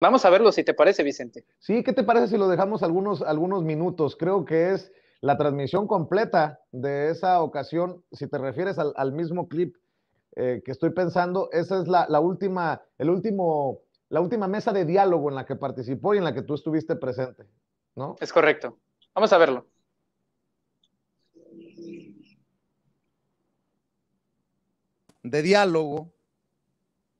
Vamos a verlo si te parece, Vicente. Sí, ¿qué te parece si lo dejamos algunos minutos? Creo que es la transmisión completa de esa ocasión. Si te refieres al mismo clip que estoy pensando, esa es la última mesa de diálogo en la que participó y en la que tú estuviste presente, ¿no? Es correcto. Vamos a verlo. De diálogo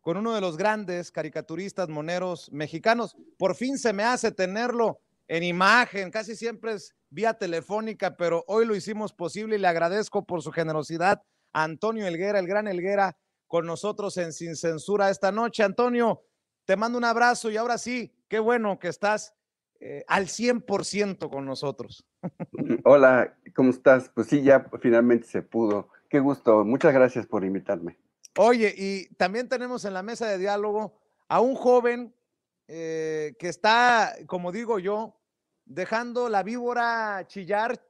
con uno de los grandes caricaturistas moneros mexicanos. Por fin se me hace tenerlo en imagen, casi siempre es vía telefónica, pero hoy lo hicimos posible y le agradezco por su generosidad a Antonio Helguera, el gran Helguera, con nosotros en Sin Censura esta noche. Antonio, te mando un abrazo y ahora sí, qué bueno que estás al 100% con nosotros. Hola, ¿cómo estás? Pues sí, ya finalmente se pudo. Qué gusto. Muchas gracias por invitarme. Oye, y también tenemos en la mesa de diálogo a un joven que está, como digo yo, dejando la víbora chillar,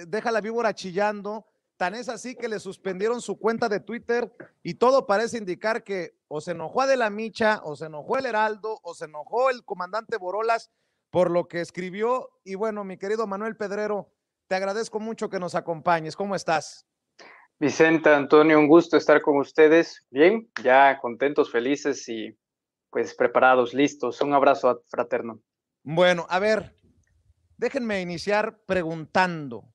deja la víbora chillando, tan es así que le suspendieron su cuenta de Twitter y todo parece indicar que o se enojó a De la Micha, o se enojó el Heraldo, o se enojó el comandante Borolas por lo que escribió. Y bueno, mi querido Manuel Pedrero, te agradezco mucho que nos acompañes. ¿Cómo estás? Vicente, Antonio, un gusto estar con ustedes. Bien, ya contentos, felices y pues preparados, listos. Un abrazo fraterno. Bueno, a ver, déjenme iniciar preguntando.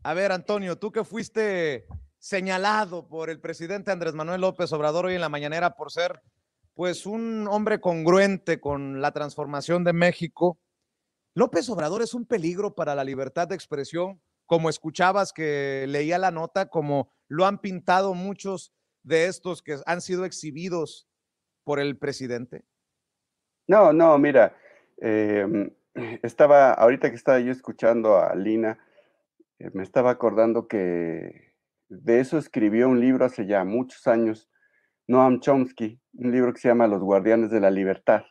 A ver, Antonio, tú que fuiste señalado por el presidente Andrés Manuel López Obrador hoy en la mañanera por ser, pues, un hombre congruente con la transformación de México. ¿López Obrador es un peligro para la libertad de expresión, como escuchabas que leía la nota, como lo han pintado muchos de estos que han sido exhibidos por el presidente? No, no, mira, eh, ahorita que estaba yo escuchando a Lina, me estaba acordando que de eso escribió un libro hace ya muchos años, Noam Chomsky, un libro que se llama Los Guardianes de la Libertad.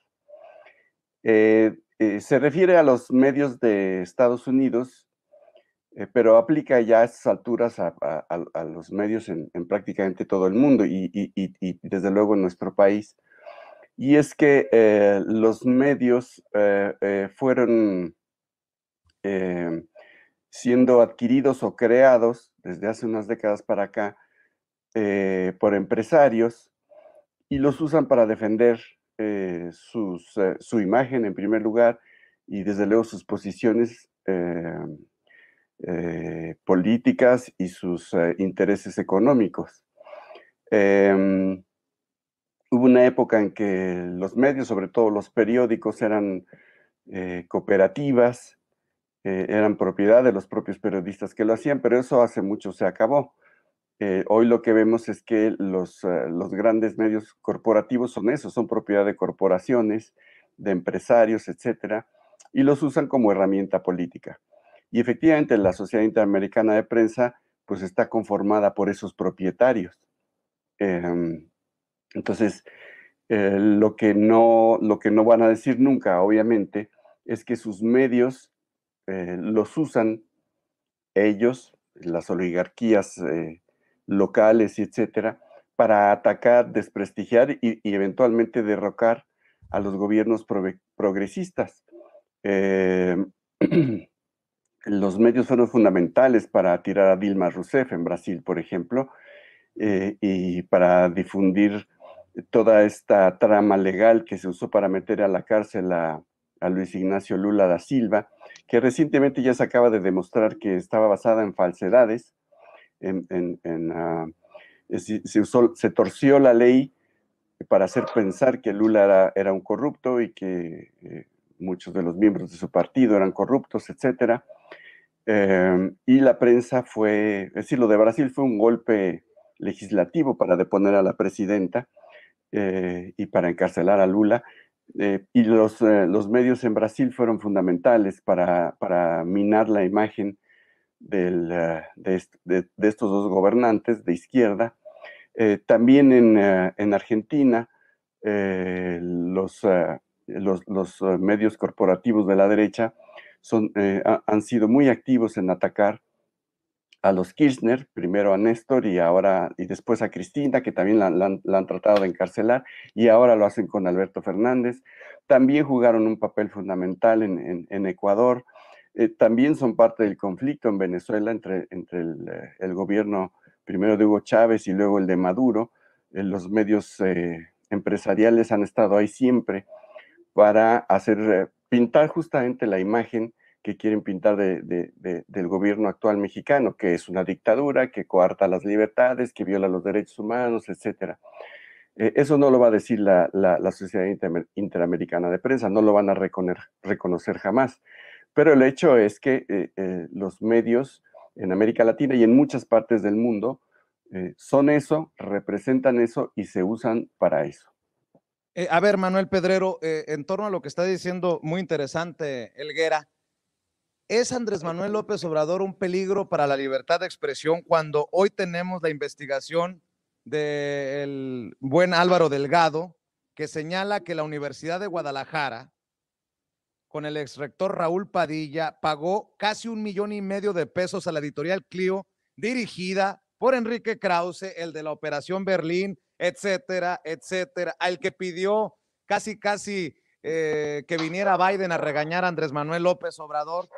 Se refiere a los medios de Estados Unidos, pero aplica ya a estas alturas a los medios en prácticamente todo el mundo y desde luego en nuestro país. Y es que los medios fueron eh, siendo adquiridos o creados desde hace unas décadas para acá por empresarios y los usan para defender su imagen en primer lugar y desde luego sus posiciones políticas y sus intereses económicos. Eh, Hubo una época en que los medios, sobre todo los periódicos, eran cooperativas, eran propiedad de los propios periodistas que lo hacían, pero eso hace mucho se acabó. Hoy lo que vemos es que los grandes medios corporativos son eso, son propiedad de corporaciones, de empresarios, etcétera, y los usan como herramienta política. Y efectivamente la Sociedad Interamericana de Prensa pues está conformada por esos propietarios. Eh, entonces, lo que no van a decir nunca, obviamente, es que sus medios los usan ellos, las oligarquías locales, etcétera, para atacar, desprestigiar y eventualmente derrocar a los gobiernos progresistas. Eh, los medios fueron fundamentales para tirar a Dilma Rousseff en Brasil, por ejemplo, y para difundir toda esta trama legal que se usó para meter a la cárcel a Luis Ignacio Lula da Silva, que recientemente ya se acaba de demostrar que estaba basada en falsedades, se torció la ley para hacer pensar que Lula era un corrupto y que muchos de los miembros de su partido eran corruptos, etcétera. Y la prensa es decir, lo de Brasil fue un golpe legislativo para deponer a la presidenta y para encarcelar a Lula. Y los medios en Brasil fueron fundamentales para minar la imagen de estos dos gobernantes de izquierda. También en Argentina, los medios corporativos de la derecha han sido muy activos en atacar a los Kirchner, primero a Néstor y después a Cristina, que también la han tratado de encarcelar, y ahora lo hacen con Alberto Fernández. También jugaron un papel fundamental en Ecuador. También son parte del conflicto en Venezuela entre el gobierno primero de Hugo Chávez y luego el de Maduro. Los medios empresariales han estado ahí siempre para hacer pintar justamente la imagen que quieren pintar del gobierno actual mexicano, que es una dictadura, que coarta las libertades, que viola los derechos humanos, etc. Eso no lo va a decir la Sociedad Interamericana de Prensa, no lo van a reconocer jamás. Pero el hecho es que los medios en América Latina y en muchas partes del mundo son eso, representan eso y se usan para eso. A ver, Manuel Pedrero, en torno a lo que está diciendo, muy interesante, Helguera, ¿es Andrés Manuel López Obrador un peligro para la libertad de expresión cuando hoy tenemos la investigación del buen Álvaro Delgado, que señala que la Universidad de Guadalajara, con el exrector Raúl Padilla, pagó casi $1,5 millones de pesos a la editorial Clio, dirigida por Enrique Krause, el de la Operación Berlín, etcétera, etcétera, al que pidió casi que viniera Biden a regañar a Andrés Manuel López Obrador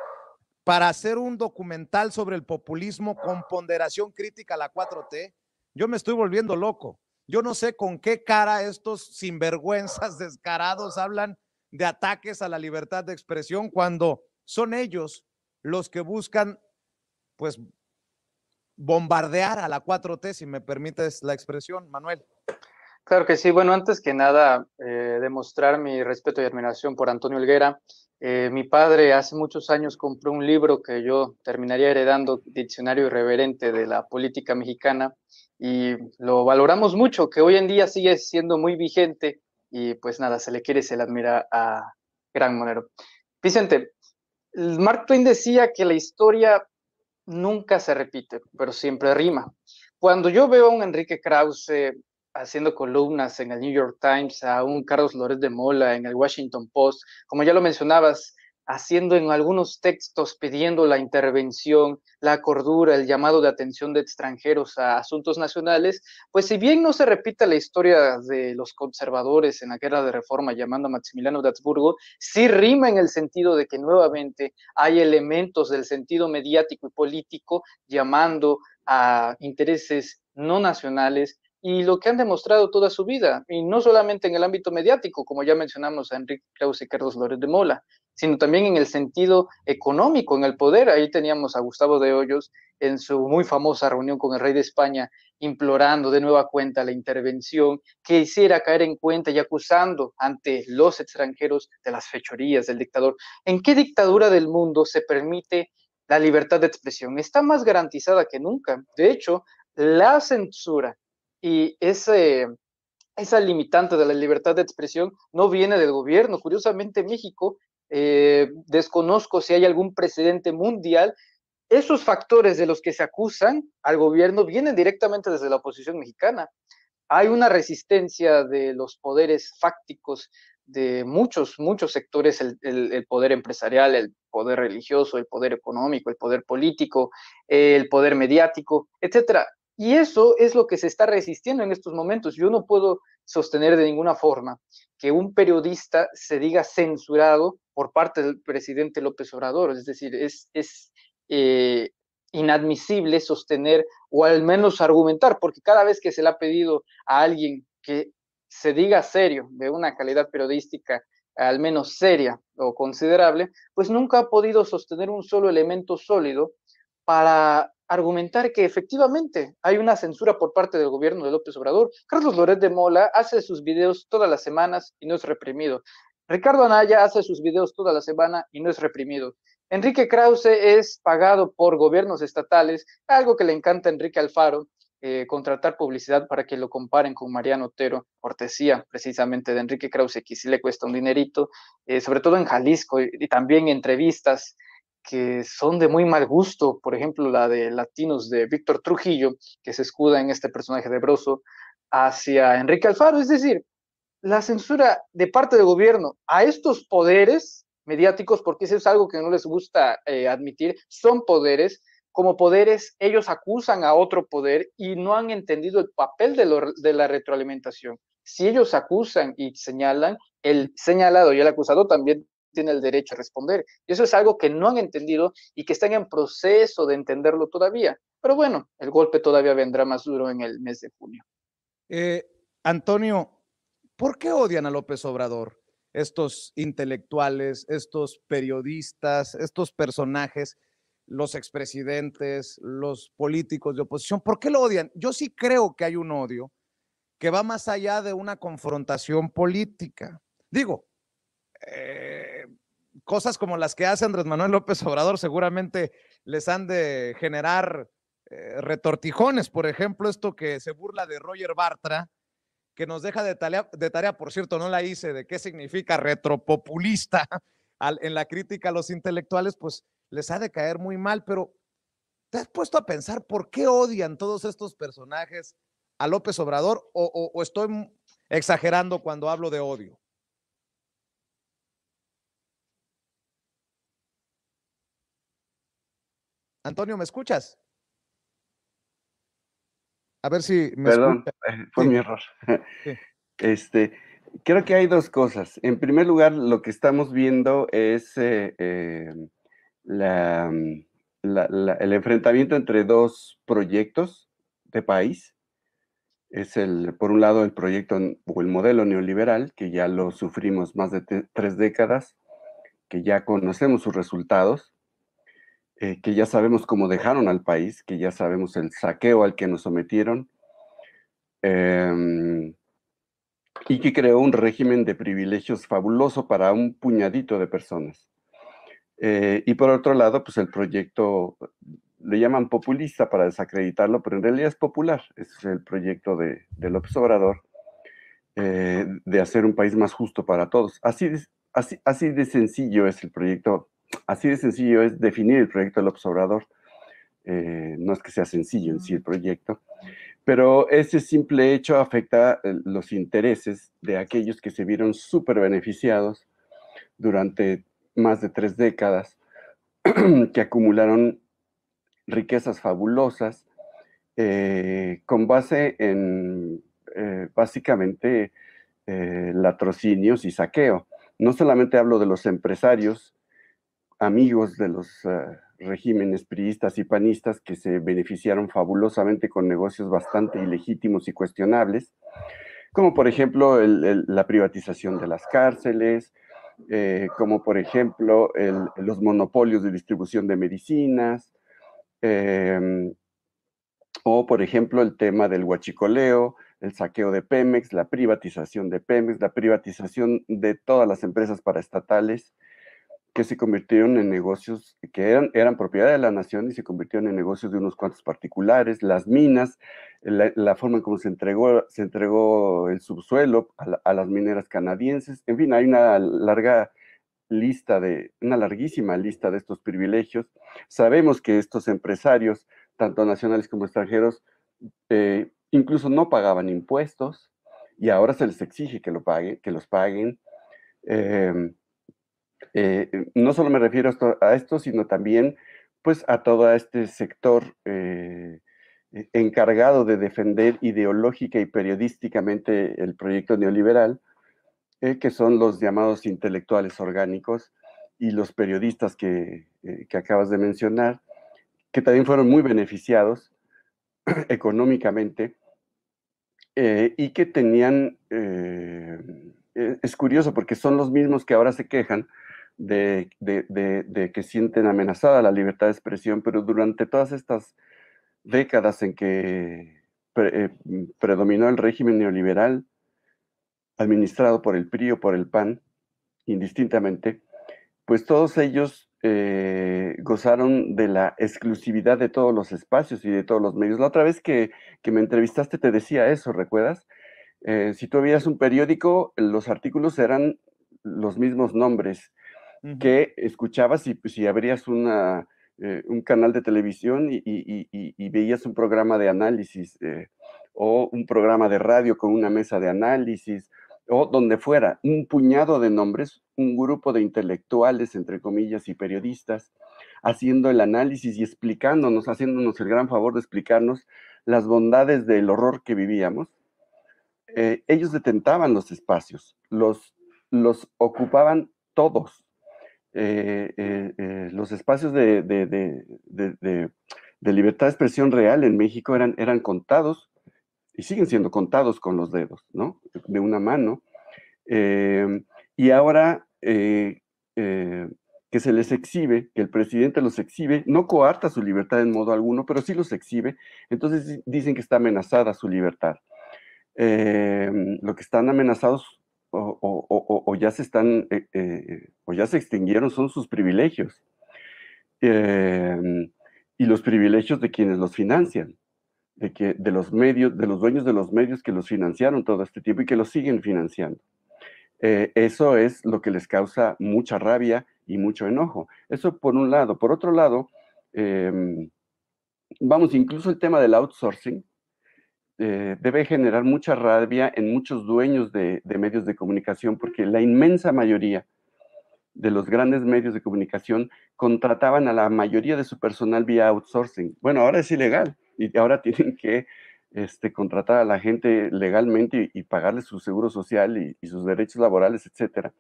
para hacer un documental sobre el populismo con ponderación crítica a la 4T? Yo me estoy volviendo loco. Yo no sé con qué cara estos sinvergüenzas descarados hablan de ataques a la libertad de expresión cuando son ellos los que buscan, pues, bombardear a la 4T, si me permites la expresión, Manuel. Claro que sí. Bueno, antes que nada, demostrar mi respeto y admiración por Antonio Helguera. Mi padre hace muchos años compró un libro que yo terminaría heredando, Diccionario Irreverente de la Política Mexicana, y lo valoramos mucho, que hoy en día sigue siendo muy vigente, y pues nada, se le quiere y se le admira a gran Monero. Vicente, Mark Twain decía que la historia nunca se repite, pero siempre rima. Cuando yo veo a un Enrique Krause haciendo columnas en el New York Times, a un Carlos Loret de Mola en el Washington Post, como ya lo mencionabas, haciendo en algunos textos pidiendo la intervención, la cordura, el llamado de atención de extranjeros a asuntos nacionales, pues si bien no se repite la historia de los conservadores en la guerra de reforma llamando a Maximiliano de Habsburgo, sí rima en el sentido de que nuevamente hay elementos del sentido mediático y político llamando a intereses no nacionales, y lo que han demostrado toda su vida, y no solamente en el ámbito mediático, como ya mencionamos a Enrique Krause y Carlos Loret de Mola, sino también en el sentido económico, en el poder. Ahí teníamos a Gustavo de Hoyos en su muy famosa reunión con el rey de España, implorando de nueva cuenta la intervención que hiciera caer en cuenta y acusando ante los extranjeros de las fechorías del dictador. ¿En qué dictadura del mundo se permite la libertad de expresión? Está más garantizada que nunca. De hecho, la censura y esa limitante de la libertad de expresión no viene del gobierno. Curiosamente, México, desconozco si hay algún precedente mundial. Esos factores de los que se acusan al gobierno vienen directamente desde la oposición mexicana. Hay una resistencia de los poderes fácticos de muchos sectores, el poder empresarial, el poder religioso, el poder económico, el poder político, el poder mediático, etcétera. Y eso es lo que se está resistiendo en estos momentos. Yo no puedo sostener de ninguna forma que un periodista se diga censurado por parte del presidente López Obrador. Es decir, es inadmisible sostener o al menos argumentar, porque cada vez que se le ha pedido a alguien que se diga serio, de una calidad periodística al menos seria o considerable, pues nunca ha podido sostener un solo elemento sólido para argumentar que efectivamente hay una censura por parte del gobierno de López Obrador. Carlos Loret de Mola hace sus videos todas las semanas y no es reprimido. Ricardo Anaya hace sus videos toda la semana y no es reprimido. Enrique Krause es pagado por gobiernos estatales, algo que le encanta a Enrique Alfaro, contratar publicidad para que lo comparen con Mariano Otero, cortesía precisamente de Enrique Krause, que sí le cuesta un dinerito, sobre todo en Jalisco, y también entrevistas que son de muy mal gusto, por ejemplo la de Latinos de Víctor Trujillo, que se escuda en este personaje de Broso, hacia Enrique Alfaro. Es decir, la censura de parte del gobierno a estos poderes mediáticos, porque eso es algo que no les gusta admitir, son poderes, como poderes, ellos acusan a otro poder y no han entendido el papel de la retroalimentación. Si ellos acusan y señalan, el señalado y el acusado también tiene el derecho a responder. Y eso es algo que no han entendido y que están en proceso de entenderlo todavía. Pero bueno, el golpe todavía vendrá más duro en el mes de junio. Antonio, ¿por qué odian a López Obrador estos intelectuales, estos periodistas, estos personajes, los expresidentes, los políticos de oposición? ¿Por qué lo odian? Yo sí creo que hay un odio que va más allá de una confrontación política. Digo, cosas como las que hace Andrés Manuel López Obrador seguramente les han de generar retortijones. Por ejemplo, esto que se burla de Roger Bartra, que nos deja de tarea, por cierto, no la hice, de qué significa retropopulista en la crítica a los intelectuales, pues les ha de caer muy mal, pero ¿te has puesto a pensar por qué odian todos estos personajes a López Obrador o estoy exagerando cuando hablo de odio? Antonio, ¿me escuchas? A ver si me Perdón, escuchas. fue Sí, mi error. sí. Creo que hay dos cosas. En primer lugar, lo que estamos viendo es el enfrentamiento entre dos proyectos de país. Es por un lado, el proyecto o el modelo neoliberal, que ya lo sufrimos más de 3 décadas, que ya conocemos sus resultados, que ya sabemos cómo dejaron al país, que ya sabemos el saqueo al que nos sometieron, y que creó un régimen de privilegios fabuloso para un puñadito de personas. Y por otro lado, pues el proyecto, le llaman populista para desacreditarlo, pero en realidad es popular. Es el proyecto de López Obrador, de hacer un país más justo para todos. Así de sencillo es el proyecto, así de sencillo es definir el proyecto de López Obrador. No es que sea sencillo en sí el proyecto, pero ese simple hecho afecta los intereses de aquellos que se vieron súper beneficiados durante más de 3 décadas, que acumularon riquezas fabulosas, con base en básicamente latrocinios y saqueo. No solamente hablo de los empresarios, amigos de los regímenes priistas y panistas que se beneficiaron fabulosamente con negocios bastante ilegítimos y cuestionables, como por ejemplo la privatización de las cárceles, como por ejemplo los monopolios de distribución de medicinas, o por ejemplo el tema del huachicoleo, el saqueo de Pemex, la privatización de Pemex, la privatización de todas las empresas paraestatales, que se convirtieron en negocios que eran propiedad de la nación y se convirtieron en negocios de unos cuantos particulares, las minas, la forma en cómo se entregó el subsuelo a las mineras canadienses. En fin, hay una larguísima lista de estos privilegios. Sabemos que estos empresarios, tanto nacionales como extranjeros, incluso no pagaban impuestos y ahora se les exige que los paguen. No solo me refiero a esto, sino también pues a todo este sector encargado de defender ideológica y periodísticamente el proyecto neoliberal, que son los llamados intelectuales orgánicos y los periodistas que acabas de mencionar, que también fueron muy beneficiados económicamente, y que tenían, es curioso porque son los mismos que ahora se quejan de que sienten amenazada la libertad de expresión, pero durante todas estas décadas en que predominó el régimen neoliberal, administrado por el PRI o por el PAN, indistintamente, pues todos ellos gozaron de la exclusividad de todos los espacios y de todos los medios. La otra vez que me entrevistaste te decía eso, ¿recuerdas? Si tú veías un periódico, los artículos eran los mismos nombres que escuchabas si abrías un canal de televisión y veías un programa de análisis, o un programa de radio con una mesa de análisis, o donde fuera, un puñado de nombres, un grupo de intelectuales, entre comillas, y periodistas, haciendo el análisis y explicándonos, haciéndonos el gran favor de explicarnos las bondades del horror que vivíamos. Ellos detentaban los espacios, los ocupaban todos. Los espacios de libertad de expresión real en México eran contados y siguen siendo contados con los dedos, ¿no? De una mano. Y ahora que se les exhibe, que el presidente los exhibe, no coarta su libertad en modo alguno, pero sí los exhibe, entonces dicen que está amenazada su libertad. Lo que están amenazados o ya se están, o ya se extinguieron son sus privilegios. Y los privilegios de quienes los financian, de los medios, de los dueños de los medios que los financiaron todo este tiempo y que los siguen financiando. Eso es lo que les causa mucha rabia y mucho enojo. Eso por un lado. Por otro lado, vamos, incluso el tema del outsourcing debe generar mucha rabia en muchos dueños de medios de comunicación, porque la inmensa mayoría de los grandes medios de comunicación contrataban a la mayoría de su personal vía outsourcing. Bueno, ahora es ilegal y ahora tienen que contratar a la gente legalmente y pagarle su seguro social y sus derechos laborales, etc.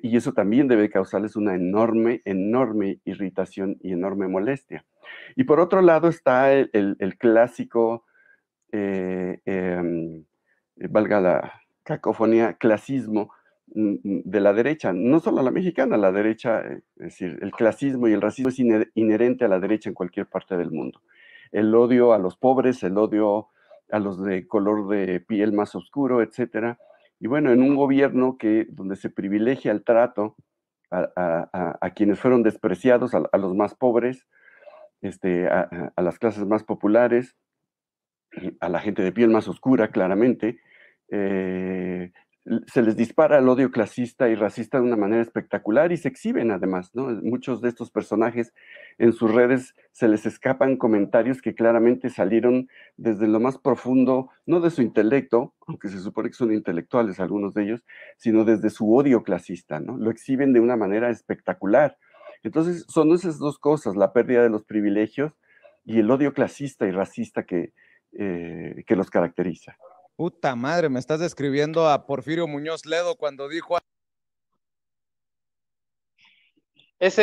Y eso también debe causarles una enorme, enorme irritación y enorme molestia. Y por otro lado está el clásico, valga la cacofonía, clasismo de la derecha, no solo la mexicana, la derecha, es decir, el clasismo y el racismo es inherente a la derecha en cualquier parte del mundo. El odio a los pobres, el odio a los de color de piel más oscuro, etcétera. Y bueno, en un gobierno donde se privilegia el trato a quienes fueron despreciados, a los más pobres, a las clases más populares, a la gente de piel más oscura, claramente, se les dispara el odio clasista y racista de una manera espectacular y se exhiben además, ¿no? Muchos de estos personajes en sus redes se les escapan comentarios que claramente salieron desde lo más profundo, no de su intelecto, aunque se supone que son intelectuales algunos de ellos, sino desde su odio clasista, ¿no? Lo exhiben de una manera espectacular. Entonces son esas dos cosas, la pérdida de los privilegios y el odio clasista y racista que los caracteriza. Puta madre, me estás describiendo a Porfirio Muñoz Ledo cuando dijo... Ese